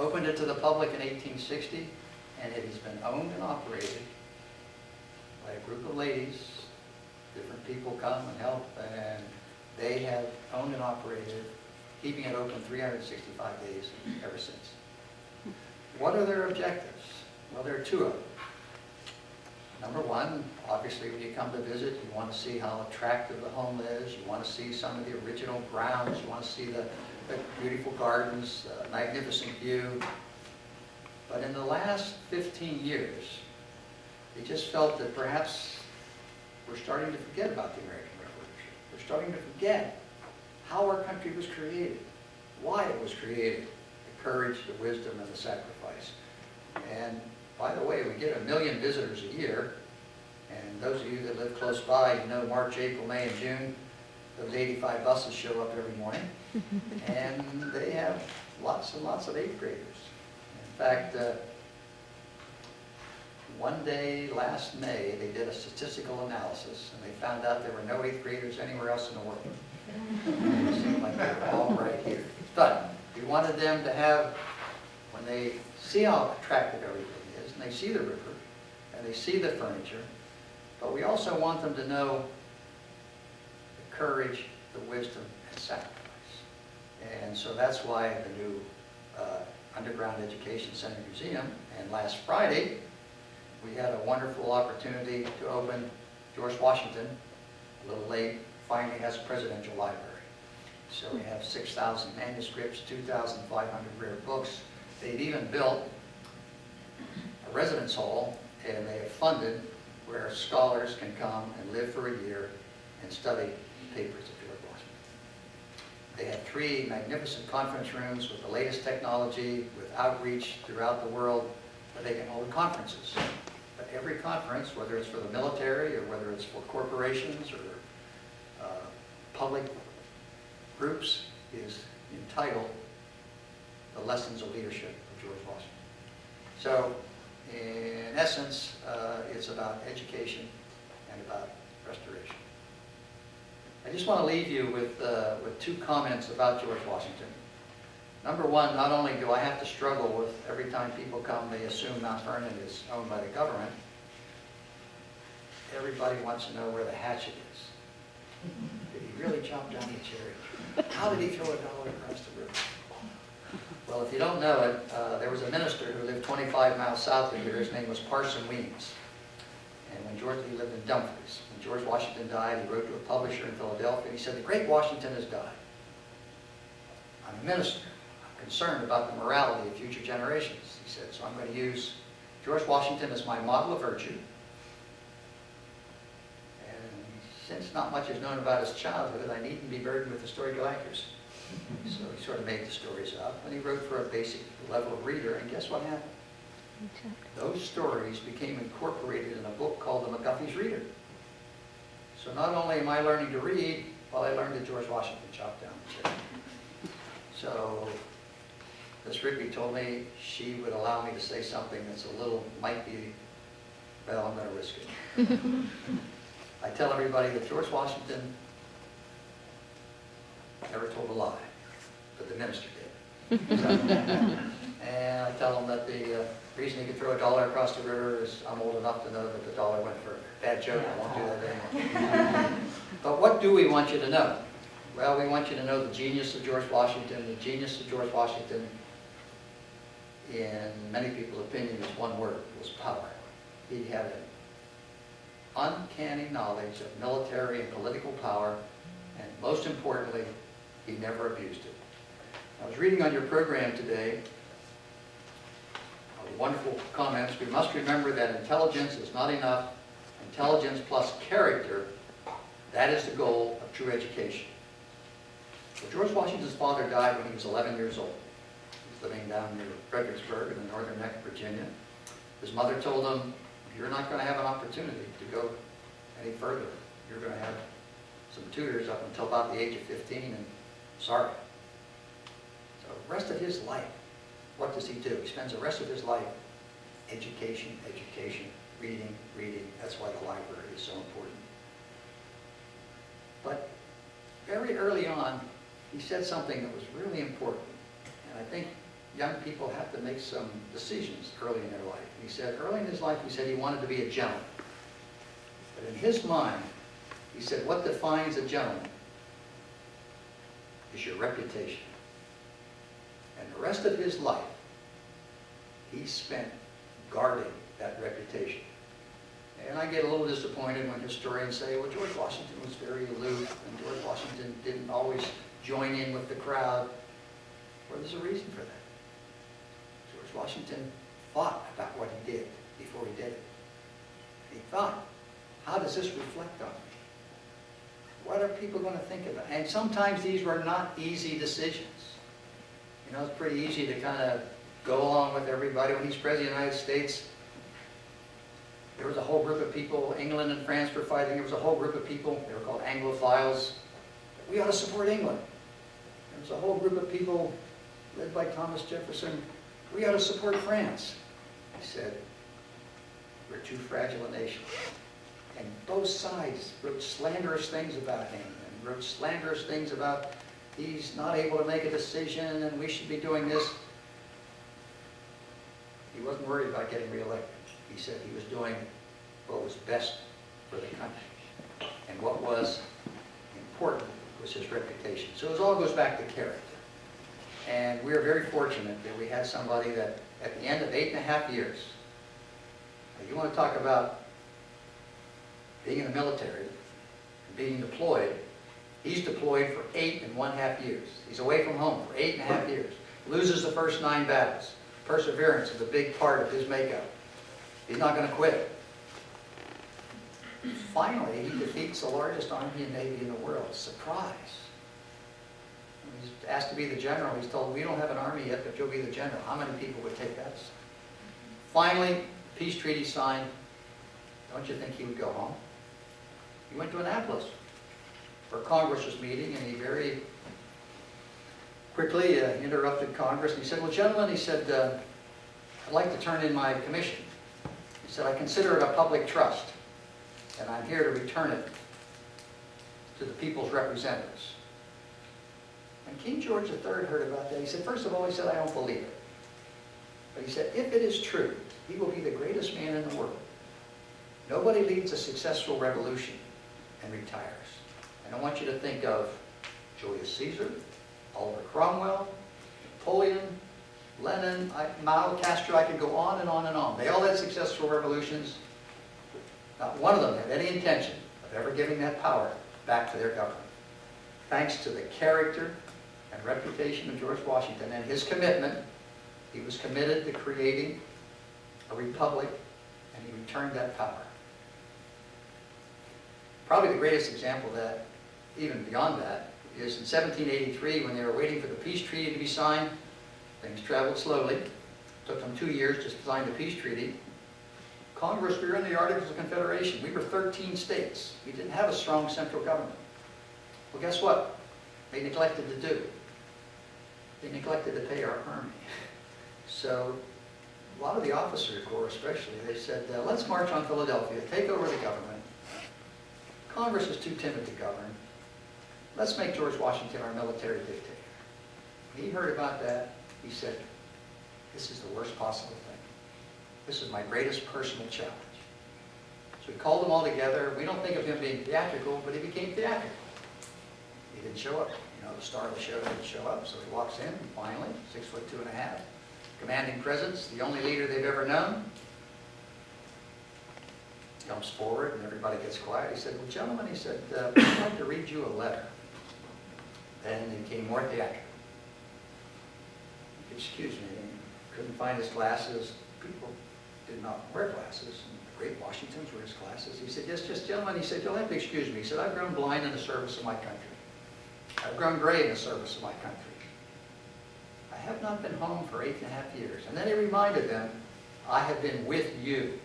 Opened it to the public in 1860, and it has been owned and operated by a group of ladies. Different people come and help, and they have owned and operated, keeping it open 365 days ever since. What are their objectives? Well, there are two of them. Number one, obviously when you come to visit, you want to see how attractive the home is, you want to see some of the original grounds, you want to see the beautiful gardens, magnificent view. But in the last 15 years, they just felt that perhaps we're starting to forget about the American Revolution. We're starting to forget how our country was created, why it was created, the courage, the wisdom, and the sacrifice. And by the way, we get 1 million visitors a year, and those of you that live close by, you know March, April, May, and June, those 85 buses show up every morning, and they have lots and lots of 8th graders. In fact, one day last May, they did a statistical analysis, and they found out there were no 8th graders anywhere else in the world. It seemed like they were all right here. But we wanted them to have, when they see how attractive everything is, and they see the river, and they see the furniture, but we also want them to know the courage, the wisdom, and sacrifice. And so that's why the new Underground Education Center Museum, and last Friday, we had a wonderful opportunity to open George Washington, a little late, finally has a presidential library. So we have 6,000 manuscripts, 2,500 rare books. They've even built a residence hall, and they have funded where scholars can come and live for a year and study papers of George Washington. They have 3 magnificent conference rooms with the latest technology, with outreach throughout the world, where they can hold conferences. But every conference, whether it's for the military or whether it's for corporations or public groups, is entitled The Lessons of Leadership of George Washington. So, in essence, it's about education and about restoration. I just want to leave you with 2 comments about George Washington. Number one, not only do I have to struggle with every time people come, they assume Mount Vernon is owned by the government. Everybody wants to know where the hatchet is. Did he really chop down the cherry? How did he throw $1 across the river? Well, if you don't know it, there was a minister who lived 25 miles south of here. His name was Parson Weems. And when he lived in Dumfries. When George Washington died, he wrote to a publisher in Philadelphia, and he said, "The great Washington has died. I'm a minister. I'm concerned about the morality of future generations," he said, "so I'm going to use George Washington as my model of virtue. And since not much is known about his childhood, I needn't be burdened with historical accuracy." So he sort of made the stories up, and he wrote for a basic level reader, and guess what happened? Those stories became incorporated in a book called The McGuffey's Reader. So not only am I learning to read, well, I learned that George Washington chopped down the cherry. So Miss Rigby told me she would allow me to say something that's a little, might be, well, I'm going to risk it. I tell everybody that George Washington never told a lie, but the minister did. So, and I tell them that the reason he could throw $1 across the river is I'm old enough to know that the dollar went further. Bad joke, I won't do that anymore. But what do we want you to know? Well, we want you to know the genius of George Washington. The genius of George Washington, in many people's opinion, is one word. It was power. He had an uncanny knowledge of military and political power, and most importantly, he never abused it. I was reading on your program today wonderful comments. We must remember that intelligence is not enough. Intelligence plus character, that is the goal of true education. So George Washington's father died when he was 11 years old. He was living down near Fredericksburg in the northern neck of Virginia. His mother told him, "You're not going to have an opportunity to go any further. You're going to have some tutors up until about the age of 15, and sorry." So the rest of his life, what does he do? He spends the rest of his life education, education, reading, reading. That's why the library is so important. But very early on, he said something that was really important. And I think young people have to make some decisions early in their life. He said, early in his life, he said he wanted to be a gentleman. But in his mind, he said, what defines a gentleman is your reputation. And the rest of his life, he spent guarding that reputation. And I get a little disappointed when historians say, well, George Washington was very aloof, and George Washington didn't always join in with the crowd. Well, there's a reason for that. George Washington thought about what he did before he did it. He thought, how does this reflect on me? What are people going to think about? And sometimes these were not easy decisions. You know, it's pretty easy to kind of go along with everybody. When he's president of the United States, there was a whole group of people, England and France were fighting, there was a whole group of people, they were called Anglophiles. We ought to support England. There was a whole group of people led by Thomas Jefferson. We ought to support France. He said, we're too fragile a nation. And both sides wrote slanderous things about him, and wrote slanderous things about he's not able to make a decision and we should be doing this. He wasn't worried about getting reelected. He said he was doing what was best for the country. And what was important was his reputation. So it all goes back to character. And we're very fortunate that we had somebody that at the end of 8.5 years, you want to talk about being in the military, being deployed, he's deployed for 8.5 years. He's away from home for 8.5 years. Loses the first 9 battles. Perseverance is a big part of his makeup. He's not going to quit. Finally, he defeats the largest army and navy in the world. Surprise. When he's asked to be the general, he's told, we don't have an army yet, but you'll be the general. How many people would take that? Finally, peace treaty signed. Don't you think he would go home? He went to Annapolis, where Congress was meeting, and he very quickly interrupted Congress. And he said, well, gentlemen, he said, I'd like to turn in my commission. He said, I consider it a public trust, and I'm here to return it to the people's representatives. When King George III heard about that, he said, first of all, he said, I don't believe it. But he said, if it is true, he will be the greatest man in the world. Nobody leads a successful revolution and retires. And I want you to think of Julius Caesar, Oliver Cromwell, Napoleon, Lenin, Mao, Castro. I could go on and on and on. They all had successful revolutions. Not one of them had any intention of ever giving that power back to their government. Thanks to the character and reputation of George Washington and his commitment, he was committed to creating a republic, and he returned that power. Probably the greatest example of that, even beyond that, is in 1783 when they were waiting for the peace treaty to be signed. Things traveled slowly. It took them 2 years to sign the peace treaty. Congress, we were in the Articles of Confederation. We were 13 states. We didn't have a strong central government. Well, guess what? They neglected to do. They neglected to pay our army. So a lot of the officers corps especially, they said, let's march on Philadelphia, take over the government. Congress is too timid to govern. Let's make George Washington our military dictator. When he heard about that, he said, this is the worst possible thing. This is my greatest personal challenge. So he called them all together. We don't think of him being theatrical, but he became theatrical. He didn't show up. You know, the star of the show didn't show up, so he walks in, finally, 6'2½", commanding presence, the only leader they've ever known. Comes forward and everybody gets quiet. He said, well, gentlemen, he said, I'd like to read you a letter. Then he became more theatrical. Excuse me, he couldn't find his glasses. People did not wear glasses. And the great Washingtons wear his glasses. He said, yes, just gentlemen, he said, you'll have to excuse me. He said, I've grown blind in the service of my country. I've grown gray in the service of my country. I have not been home for 8.5 years. And then he reminded them, I have been with you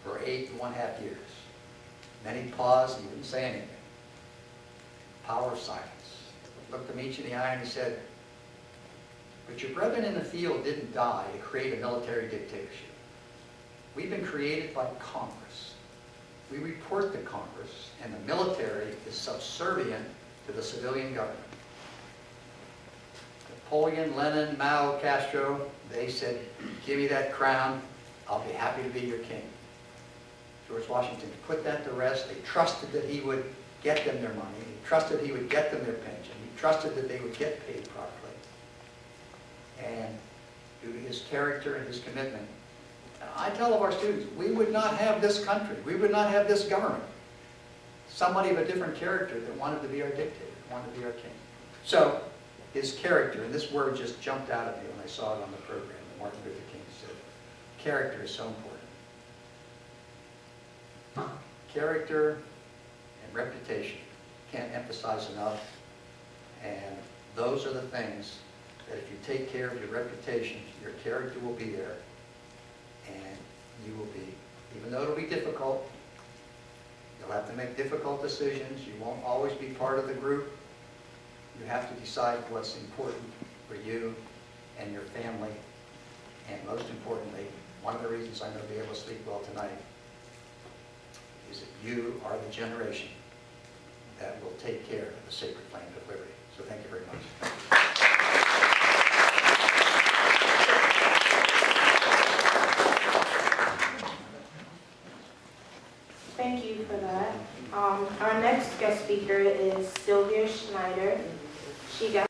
for 8.5 years. Then he paused and he didn't say anything. Power of silence. Looked them each in the eye and he said, but your brethren in the field didn't die to create a military dictatorship. We've been created by Congress. We report to Congress, and the military is subservient to the civilian government. Napoleon, Lenin, Mao, Castro, they said, give me that crown, I'll be happy to be your king. George Washington put that to rest. They trusted that he would get them their money. He trusted he would get them their pension. He trusted that they would get paid properly. And due to his character and his commitment, I tell all of our students, we would not have this country. We would not have this government. Somebody of a different character that wanted to be our dictator, wanted to be our king. So, his character, and this word just jumped out at me when I saw it on the program that Martin Luther King said. Character is so important. Character and reputation, can't emphasize enough. And those are the things that if you take care of your reputation, your character will be there. And you will be, even though it'll be difficult, you'll have to make difficult decisions. You won't always be part of the group. You have to decide what's important for you and your family. And most importantly, one of the reasons I'm going to be able to sleep well tonight is that you are the generation that will take care of the sacred flames of liberty. So thank you very much. Thank you for that. Our next guest speaker is Sylvia Schneider. She got